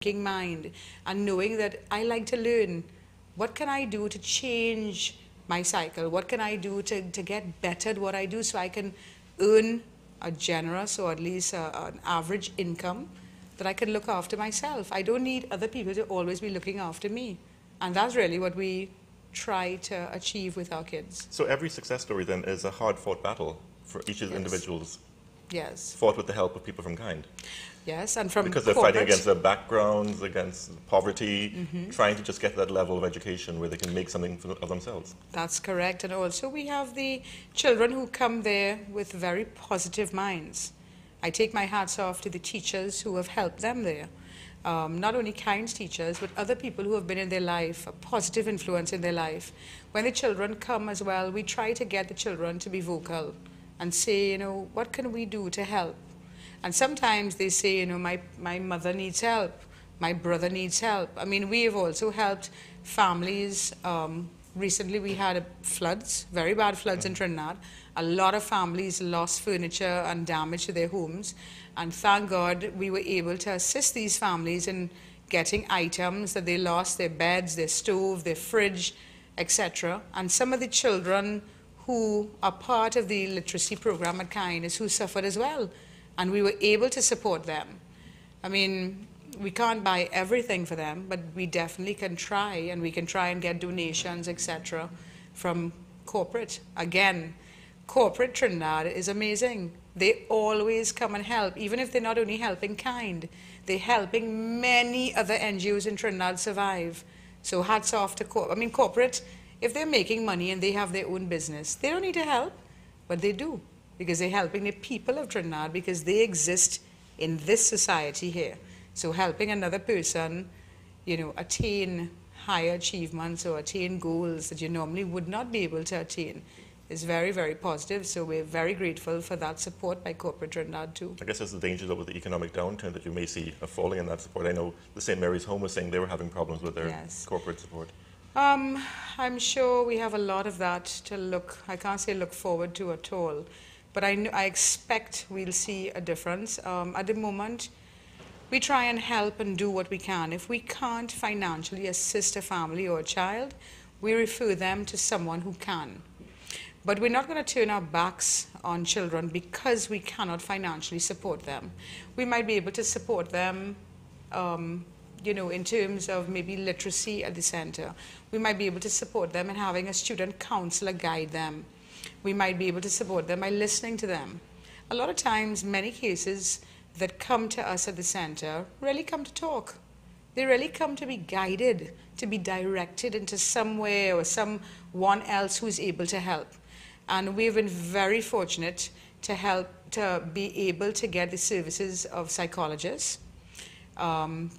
seeking mind and knowing that I like to learn. What can I do to change my cycle? What can I do to get better at what I do so I can earn a generous or at least an average income that I can look after myself? I don't need other people to always be looking after me. And that's really what we try to achieve with our kids. So every success story then is a hard-fought battle for each of the individuals. Yes. Fought with the help of people from kind. Yes, and from because they're fighting against their backgrounds, against poverty, trying to just get to that level of education where they can make something of themselves. That's correct. And also we have the children who come there with very positive minds. I take my hats off to the teachers who have helped them there. Not only kind teachers, but other people who have been in their life, a positive influence in their life. When the children come as well, we try to get the children to be vocal and say, you know, what can we do to help? And sometimes they say, you know, my mother needs help, my brother needs help. I mean, we have also helped families. Recently we had floods, very bad floods in Trinidad. A lot of families lost furniture and damage to their homes. And thank God we were able to assist these families in getting items that they lost, their beds, their stove, their fridge, etc. And some of the children who are part of the literacy program at Kindness who suffered as well. And we were able to support them. I mean, we can't buy everything for them, but we definitely can try, and we can try and get donations, etc., from corporate. Again, corporate Trinidad is amazing. They always come and help, even if they're not only helping kind, they're helping many other NGOs in Trinidad survive. So hats off to corporate. I mean, corporate, if they're making money and they have their own business, they don't need to help, but they do. Because they're helping the people of Trinidad because they exist in this society here. So helping another person, you know, attain higher achievements or attain goals that you normally would not be able to attain is very, very positive. So we're very grateful for that support by corporate Trinidad too. I guess there's the danger though with the economic downturn that you may see a falling in that support. I know the St. Mary's Home was saying they were having problems with their corporate support. I'm sure we have a lot of that to look, I can't say look forward to at all. But I expect we'll see a difference. At the moment, we try and help and do what we can. If we can't financially assist a family or a child, we refer them to someone who can. But we're not going to turn our backs on children because we cannot financially support them. We might be able to support them, you know, in terms of maybe literacy at the center. We might be able to support them in having a student counselor guide them. We might be able to support them by listening to them. A lot of times, many cases that come to us at the center really come to talk. They really come to be guided, to be directed into somewhere or someone else who's able to help. And we've been very fortunate to be able to get the services of psychologists,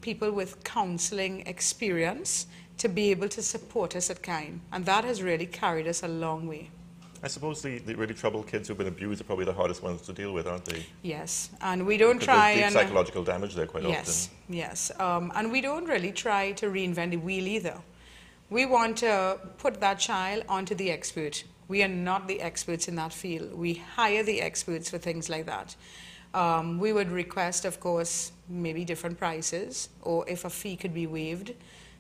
people with counseling experience, to be able to support us at Kind. And that has really carried us a long way. I suppose the really troubled kids who've been abused are probably the hardest ones to deal with, aren't they? Yes, and we don't because try there's and... deep psychological damage there quite often. Yes, and we don't really try to reinvent the wheel either. We want to put that child onto the expert. We are not the experts in that field. We hire the experts for things like that. We would request, of course, maybe different prices, or if a fee could be waived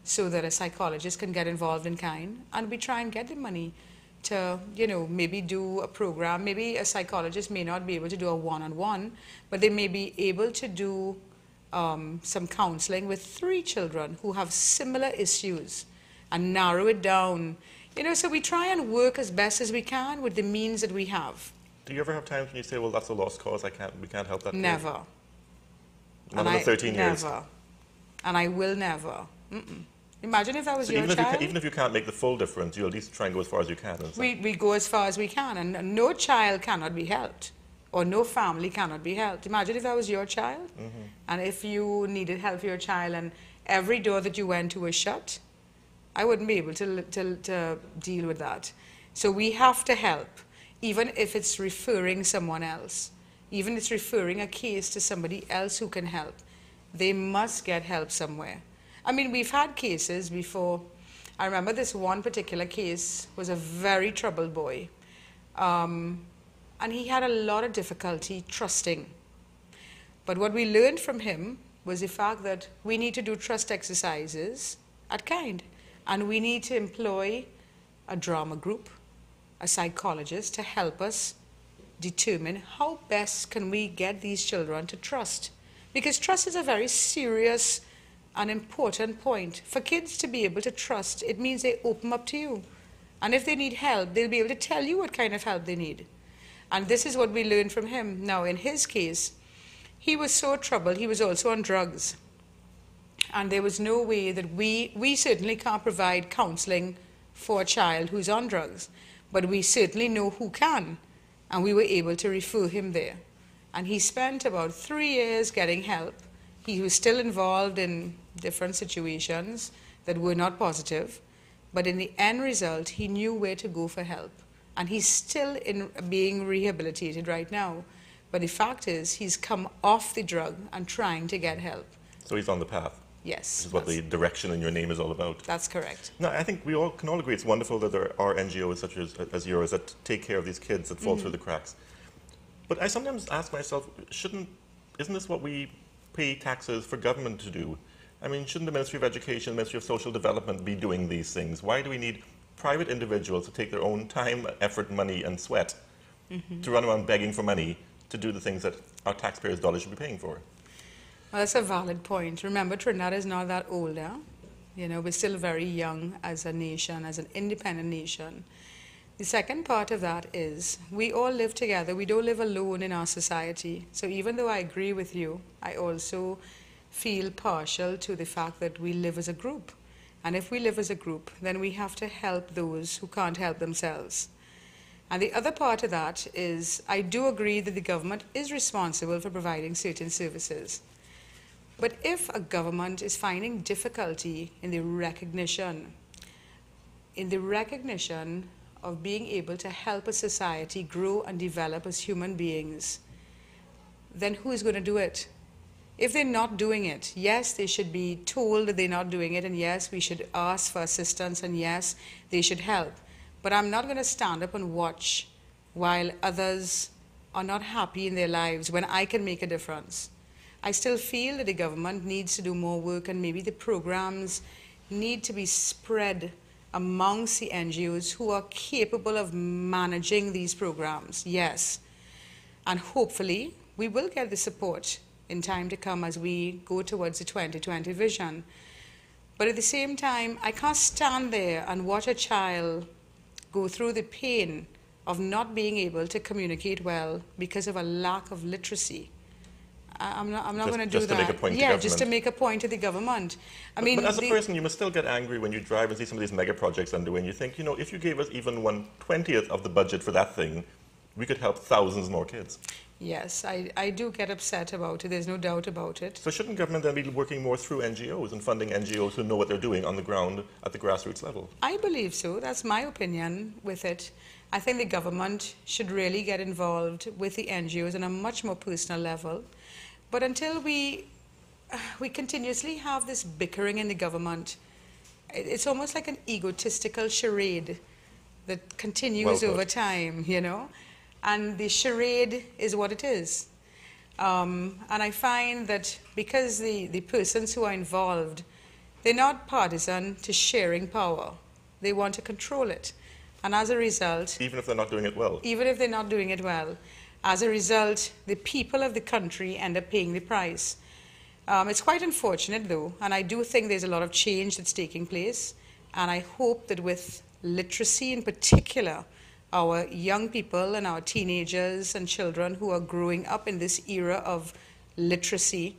so that a psychologist can get involved in Kind, and we try and get the money to, you know, maybe do a program. Maybe a psychologist may not be able to do a one-on-one, but they may be able to do some counseling with 3 children who have similar issues and narrow it down. You know, so we try and work as best as we can with the means that we have. Do you ever have times when you say, well, that's a lost cause, we can't help that kid? Never. Not in the 13 years? Never. And I will never. Imagine if that was your child. Even if you can't make the full difference, you at least try and go as far as you can. We go as far as we can, and no child cannot be helped, or no family cannot be helped. Imagine if that was your child, and if you needed help for your child, and every door that you went to was shut, I wouldn't be able to deal with that. So we have to help, even if it's referring someone else, even if it's referring a case to somebody else who can help. They must get help somewhere. I mean, we've had cases before. I remember this one particular case was a very troubled boy. And he had a lot of difficulty trusting. But what we learned from him was the fact that we need to do trust exercises at Kind, and we need to employ a drama group, a psychologist, to help us determine how best can we get these children to trust. Because trust is a very serious and important point. For kids to be able to trust, it means they open up to you. And if they need help, they'll be able to tell you what kind of help they need. And this is what we learned from him. Now, in his case, he was so troubled, he was also on drugs. And there was no way that we certainly can't provide counseling for a child who's on drugs, but we certainly know who can. And we were able to refer him there. And he spent about 3 years getting help. He was still involved in different situations that were not positive, but in the end result, he knew where to go for help. And he's still being rehabilitated right now. But the fact is, he's come off the drug and trying to get help. So he's on the path. Yes. This is what the direction in your name is all about. That's correct. Now, I think we can all agree it's wonderful that there are NGOs such as yours that take care of these kids that fall through the cracks. But I sometimes ask myself, isn't this what we pay taxes for government to do? I mean, shouldn't the Ministry of Education, the Ministry of Social Development be doing these things? Why do we need private individuals to take their own time, effort, money, and sweat to run around begging for money to do the things that our taxpayers' dollars should be paying for? Well, that's a valid point. Remember, Trinidad is not that old, yeah? You know, we're still very young as a nation, as an independent nation. The second part of that is we all live together. We don't live alone in our society. So even though I agree with you, I also feel partial to the fact that we live as a group. And if we live as a group, then we have to help those who can't help themselves. And the other part of that is I do agree that the government is responsible for providing certain services. But if a government is finding difficulty in the recognition of being able to help a society grow and develop as human beings, then who is going to do it? If they're not doing it, yes, they should be told that they're not doing it, and yes, we should ask for assistance, and yes, they should help. But I'm not going to stand up and watch while others are not happy in their lives when I can make a difference. I still feel that the government needs to do more work, and maybe the programs need to be spread amongst the NGOs who are capable of managing these programs, yes. And hopefully, we will get the support in time to come as we go towards the 2020 vision. But at the same time, I can't stand there and watch a child go through the pain of not being able to communicate well because of a lack of literacy. I'm not going to do that. Just to make a point to yeah, government. just to make a point to the government. But as a person, you must still get angry when you drive and see some of these mega projects underway, and you think, you know, if you gave us even 1/20th of the budget for that thing, we could help thousands more kids. Yes, I do get upset about it. There's no doubt about it. So shouldn't government then be working more through NGOs and funding NGOs who know what they're doing on the ground at the grassroots level? I believe so. That's my opinion with it. I think the government should really get involved with the NGOs on a much more personal level. But until we continuously have this bickering in the government, it's almost like an egotistical charade that continues over time, you know? And the charade is what it is. And I find that because the persons who are involved, they're not partisan to sharing power. They want to control it. And as a result... Even if they're not doing it well? Even if they're not doing it well. As a result, the people of the country end up paying the price. It's quite unfortunate, though, and I do think there's a lot of change that's taking place. And I hope that with literacy in particular, our young people and our teenagers and children who are growing up in this era of literacy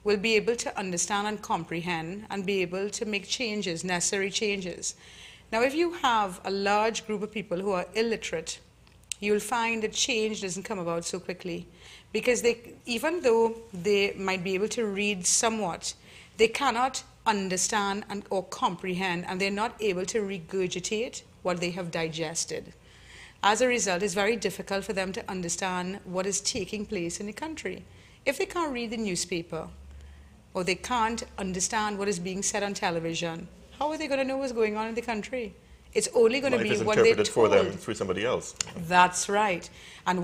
will be able to understand and comprehend and be able to make changes, necessary changes. Now, if you have a large group of people who are illiterate, you'll find that change doesn't come about so quickly, because even though they might be able to read somewhat, they cannot understand or comprehend, and they're not able to regurgitate what they have digested. As a result, it's very difficult for them to understand what is taking place in the country. If they can't read the newspaper, or they can't understand what is being said on television, how are they going to know what's going on in the country? It's only going to be what they're told. for them through somebody else. That's right. And